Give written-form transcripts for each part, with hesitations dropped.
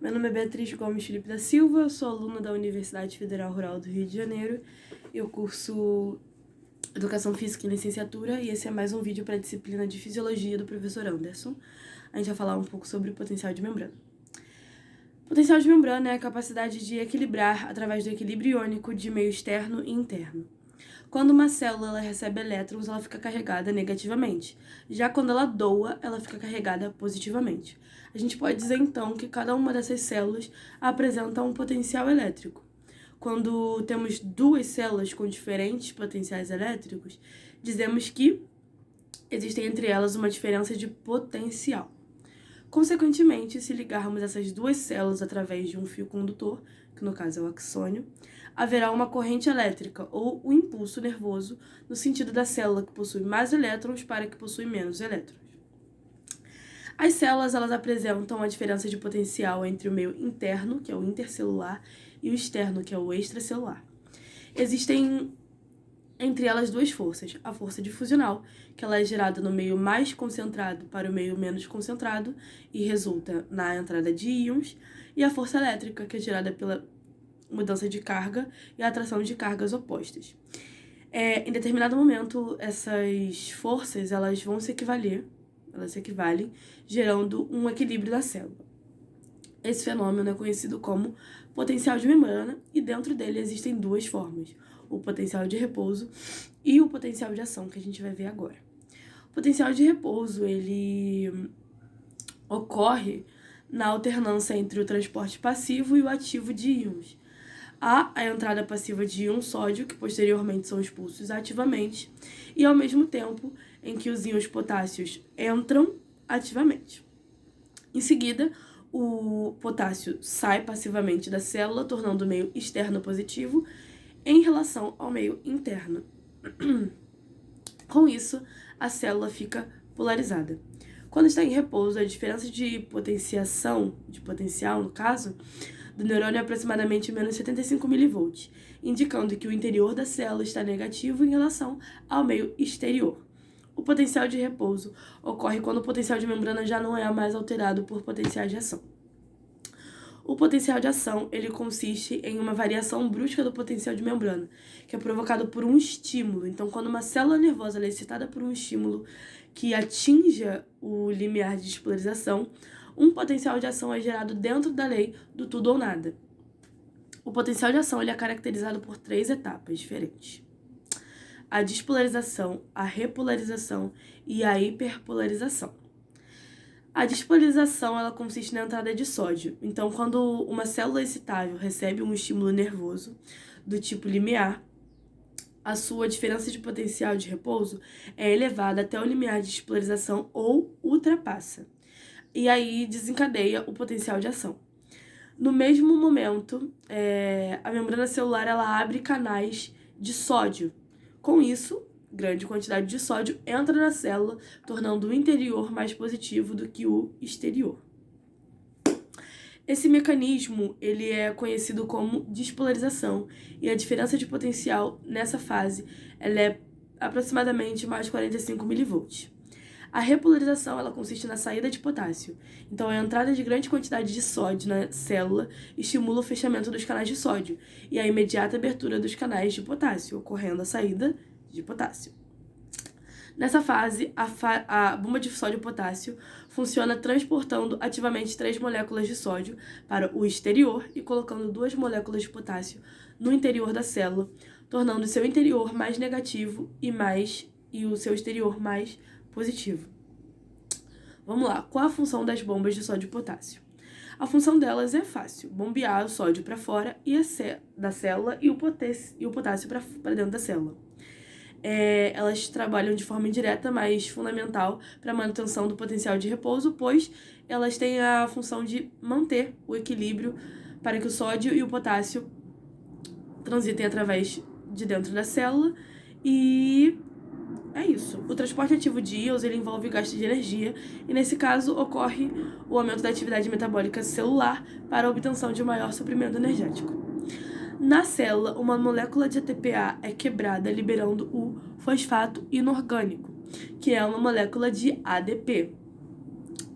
Meu nome é Beatriz Gomes Felipe da Silva, eu sou aluna da Universidade Federal Rural do Rio de Janeiro. Eu curso Educação Física em Licenciatura e esse é mais um vídeo para a disciplina de Fisiologia do professor Anderson. A gente vai falar um pouco sobre o potencial de membrana. Potencial de membrana é a capacidade de equilibrar através do equilíbrio iônico de meio externo e interno. Quando uma célula ela recebe elétrons, ela fica carregada negativamente. Já quando ela doa, ela fica carregada positivamente. A gente pode dizer, então, que cada uma dessas células apresenta um potencial elétrico. Quando temos duas células com diferentes potenciais elétricos, dizemos que existe entre elas uma diferença de potencial. Consequentemente, se ligarmos essas duas células através de um fio condutor, que no caso é o axônio, haverá uma corrente elétrica ou um impulso nervoso no sentido da célula que possui mais elétrons para a que possui menos elétrons. As células elas apresentam a diferença de potencial entre o meio interno, que é o intercelular, e o externo, que é o extracelular. Existem entre elas duas forças, a força difusional, que ela é gerada no meio mais concentrado para o meio menos concentrado e resulta na entrada de íons, e a força elétrica, que é gerada pela mudança de carga e a atração de cargas opostas. Em determinado momento, essas forças elas vão se equivalem, gerando um equilíbrio da célula. Esse fenômeno é conhecido como potencial de membrana e dentro dele existem duas formas, o potencial de repouso e o potencial de ação, que a gente vai ver agora. O potencial de repouso, ele ocorre na alternância entre o transporte passivo e o ativo de íons. Há a entrada passiva de íon sódio, que posteriormente são expulsos ativamente, e ao mesmo tempo em que os íons potássios entram ativamente. Em seguida, o potássio sai passivamente da célula, tornando o meio externo positivo em relação ao meio interno. Com isso, a célula fica polarizada. Quando está em repouso, a diferença de potencial, no caso, do neurônio é aproximadamente menos 75 mV, indicando que o interior da célula está negativo em relação ao meio exterior. O potencial de repouso ocorre quando o potencial de membrana já não é mais alterado por potenciais de ação. O potencial de ação ele consiste em uma variação brusca do potencial de membrana, que é provocado por um estímulo. Então, quando uma célula nervosa é excitada por um estímulo que atinja o limiar de despolarização, um potencial de ação é gerado dentro da lei do tudo ou nada. O potencial de ação ele é caracterizado por 3 etapas diferentes: a despolarização, a repolarização e a hiperpolarização. A despolarização ela consiste na entrada de sódio. Então, quando uma célula excitável recebe um estímulo nervoso do tipo limiar, a sua diferença de potencial de repouso é elevada até o limiar de despolarização ou ultrapassa. E aí desencadeia o potencial de ação. No mesmo momento, a membrana celular ela abre canais de sódio. Com isso, grande quantidade de sódio entra na célula, tornando o interior mais positivo do que o exterior. Esse mecanismo ele é conhecido como despolarização e a diferença de potencial nessa fase ela é aproximadamente mais 45 mV. A repolarização ela consiste na saída de potássio. Então, a entrada de grande quantidade de sódio na célula estimula o fechamento dos canais de sódio e a imediata abertura dos canais de potássio, ocorrendo a saída de potássio. Nessa fase, a bomba de sódio e potássio funciona transportando ativamente 3 moléculas de sódio para o exterior e colocando 2 moléculas de potássio no interior da célula, tornando o seu interior mais negativo e o seu exterior mais positivo. Vamos lá, qual a função das bombas de sódio e potássio? A função delas é fácil, bombear o sódio para fora da célula e o potássio para dentro da célula. Elas trabalham de forma indireta, mas fundamental para a manutenção do potencial de repouso, pois elas têm a função de manter o equilíbrio para que o sódio e o potássio transitem através de dentro da célula. E é isso. O transporte ativo de íons ele envolve gasto de energia e, nesse caso, ocorre o aumento da atividade metabólica celular para a obtenção de maior suprimento energético. Na célula, uma molécula de ATPA é quebrada, liberando o fosfato inorgânico, que é uma molécula de ADP.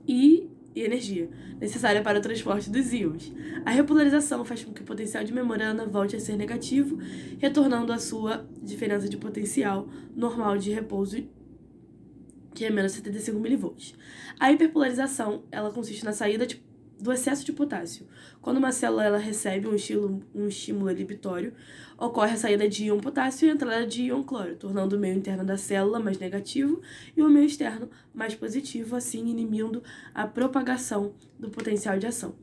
E e energia necessária para o transporte dos íons. A repolarização faz com que o potencial de membrana volte a ser negativo, retornando à sua diferença de potencial normal de repouso, que é menos 75 mV. A hiperpolarização, ela consiste na saída do excesso de potássio. Quando uma célula ela recebe um estímulo inibitório, ocorre a saída de íon potássio e a entrada de íon cloro, tornando o meio interno da célula mais negativo e o meio externo mais positivo, assim inibindo a propagação do potencial de ação.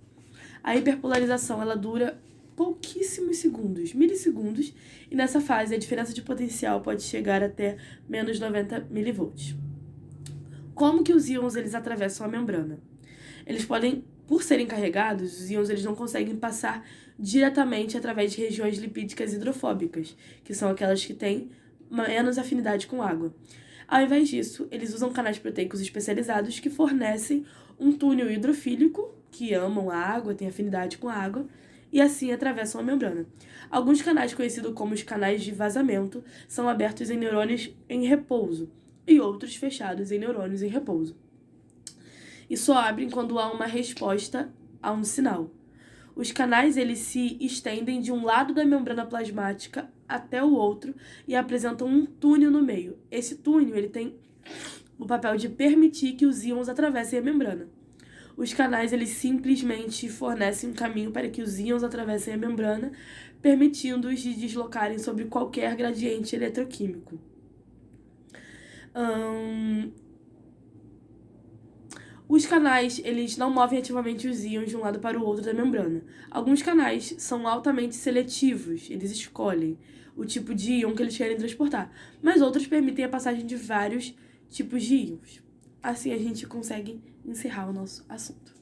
A hiperpolarização ela dura pouquíssimos segundos, milissegundos, e nessa fase a diferença de potencial pode chegar até menos 90 mV. Como que os íons eles atravessam a membrana? Eles podem, por serem carregados, os íons eles não conseguem passar diretamente através de regiões lipídicas hidrofóbicas, que são aquelas que têm menos afinidade com água. Ao invés disso, eles usam canais proteicos especializados que fornecem um túnel hidrofílico, que amam a água, têm afinidade com a água, e assim atravessam a membrana. Alguns canais, conhecidos como os canais de vazamento, são abertos em neurônios em repouso, e outros fechados em neurônios em repouso. E só abrem quando há uma resposta a um sinal. Os canais eles se estendem de um lado da membrana plasmática até o outro e apresentam um túnel no meio. Esse túnel ele tem o papel de permitir que os íons atravessem a membrana. Os canais eles simplesmente fornecem um caminho para que os íons atravessem a membrana, permitindo-os de deslocarem sobre qualquer gradiente eletroquímico. Os canais, eles não movem ativamente os íons de um lado para o outro da membrana. Alguns canais são altamente seletivos, eles escolhem o tipo de íon que eles querem transportar, mas outros permitem a passagem de vários tipos de íons. Assim a gente consegue encerrar o nosso assunto.